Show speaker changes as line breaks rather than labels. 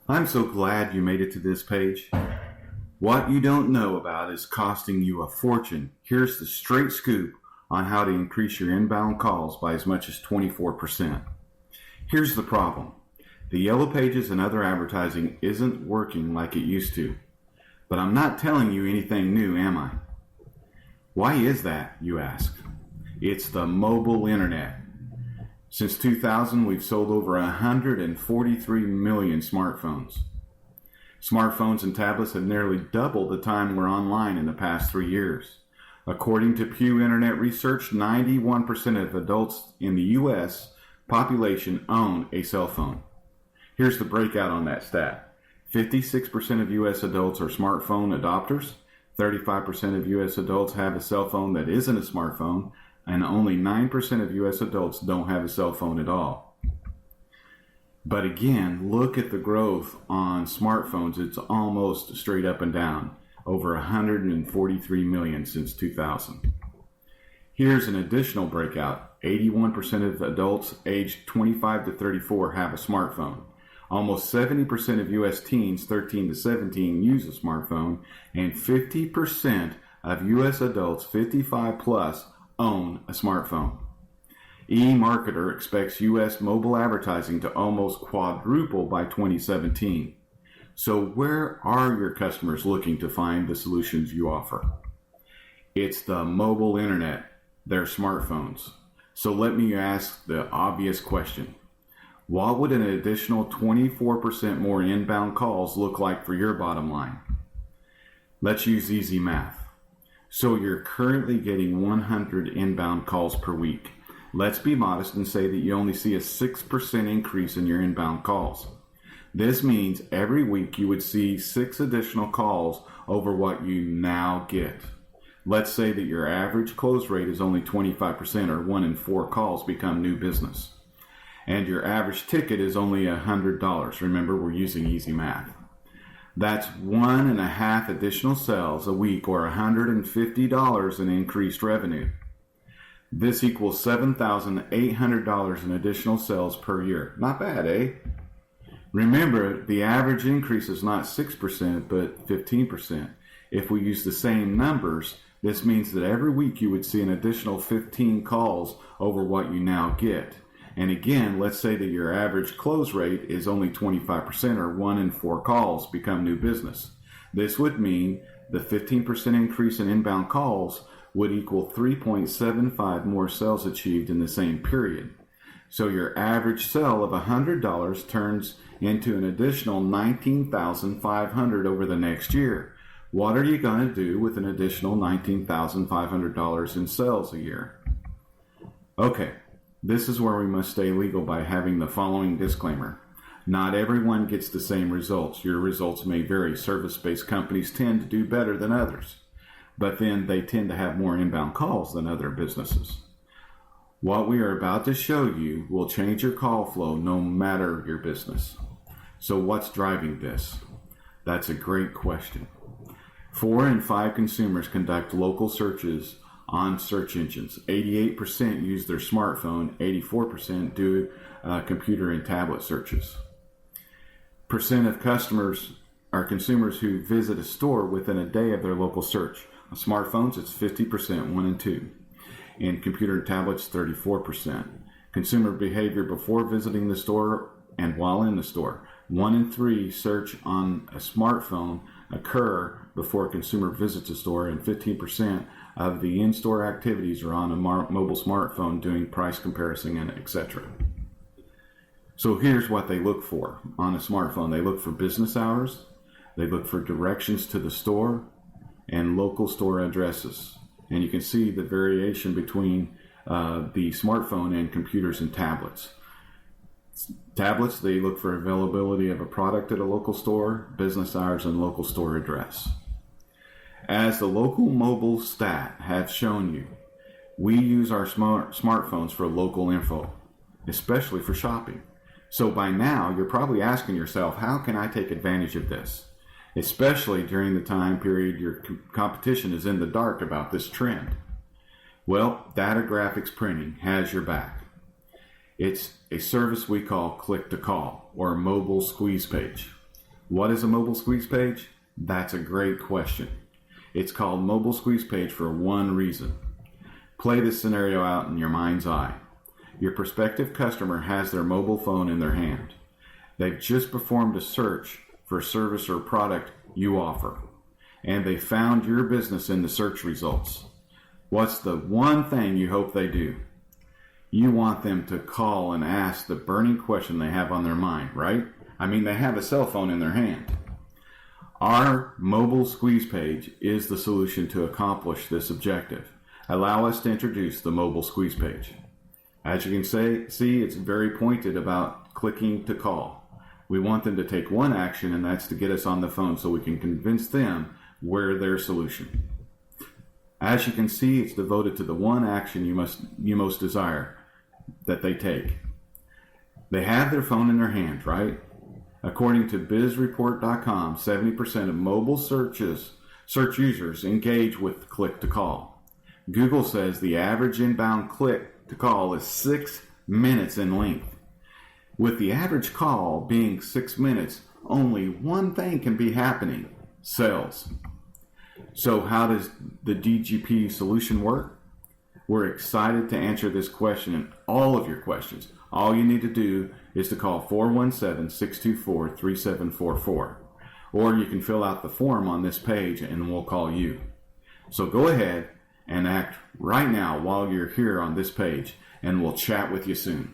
I'm so glad you made it to this page. What you don't know about is costing you a fortune. Here's the straight scoop on how to increase your inbound calls by as much as 24%. Here's the problem. The Yellow Pages and other advertising isn't working like it used to. But I'm not telling you anything new, am I? Why is that, you ask? It's the mobile internet. Since 2000, we've sold over 143 million smartphones. Smartphones and tablets have nearly doubled the time we're online in the past 3 years. According to Pew Internet Research, 91% of adults in the U.S. population own a cell phone. Here's the breakout on that stat. 56% of U.S. adults are smartphone adopters, 35% of U.S. adults have a cell phone that isn't a smartphone, and only 9% of U.S. adults don't have a cell phone at all. But again, look at the growth on smartphones. It's almost straight up and down, over 143 million since 2000. Here's an additional breakout. 81% of adults aged 25 to 34 have a smartphone. Almost 70% of U.S. teens 13 to 17 use a smartphone, and 50% of U.S. adults 55 plus own a smartphone. eMarketer expects U.S. mobile advertising to almost quadruple by 2017. So where are your customers looking to find the solutions you offer? It's the mobile internet, their smartphones. So let me ask the obvious question. What would an additional 24% more inbound calls look like for your bottom line? Let's use easy math. So you're currently getting 100 inbound calls per week. Let's be modest and say that you only see a 6% increase in your inbound calls. This means every week you would see 6 additional calls over what you now get. Let's say that your average close rate is only 25%, or 1 in 4 calls become new business. And your average ticket is only $100. Remember, we're using easy math. That's 1.5 additional sales a week, or $150 in increased revenue. This equals $7,800 in additional sales per year. Not bad, eh? Remember, the average increase is not 6%, but 15%. If we use the same numbers, this means that every week you would see an additional 15 calls over what you now get. And again, let's say that your average close rate is only 25%, or 1 in 4 calls become new business. This would mean the 15% increase in inbound calls would equal 3.75 more sales achieved in the same period. So your average sale of $100 turns into an additional $19,500 over the next year. What are you going to do with an additional $19,500 in sales a year? Okay. This is where we must stay legal by having the following disclaimer. Not everyone gets the same results. Your results may vary. Service-based companies tend to do better than others, but then they tend to have more inbound calls than other businesses. What we are about to show you will change your call flow no matter your business. So what's driving this? That's a great question. 4 in 5 consumers conduct local searches on search engines. 88% use their smartphone, 84% do computer and tablet searches. Percent of customers are consumers who visit a store within a day of their local search. On smartphones, it's 50%, 1 in 2. In computer and tablets, 34%. Consumer behavior before visiting the store and while in the store. 1 in 3 search on a smartphone occur before a consumer visits a store, and 15% of the in-store activities are on a mobile smartphone doing price comparison and etc. So here's what they look for on a smartphone. They look for business hours, they look for directions to the store, and local store addresses. And you can see the variation between the smartphone and computers and tablets. Tablets, they look for availability of a product at a local store, business hours, and local store address. As the local mobile stat has shown you, we use our smartphones for local info, especially for shopping. So by now, you're probably asking yourself, how can I take advantage of this? Especially during the time period your competition is in the dark about this trend. Well, Data Graphics Printing has your back. It's a service we call click to call, or mobile squeeze page. What is a mobile squeeze page? That's a great question. It's called mobile squeeze page for one reason. Play this scenario out in your mind's eye. Your prospective customer has their mobile phone in their hand. They've just performed a search for a service or product you offer, and they found your business in the search results. What's the one thing you hope they do? You want them to call and ask the burning question they have on their mind, right? I mean, they have a cell phone in their hand. Our mobile squeeze page is the solution to accomplish this objective. Allow us to introduce the mobile squeeze page. As you can see, it's very pointed about clicking to call. We want them to take one action, and that's to get us on the phone so we can convince them we're their solution. As you can see, it's devoted to the one action you most desire that they take. They have their phone in their hand, right? According to bizreport.com, 70% of mobile search users engage with click to call. Google says the average inbound click to call is 6 minutes in length. With the average call being 6 minutes, only one thing can be happening: sales. So how does the DGP solution work? We're excited to answer this question and all of your questions. All you need to do is to call 417-624-3744. Or you can fill out the form on this page and we'll call you. So go ahead and act right now while you're here on this page, and we'll chat with you soon.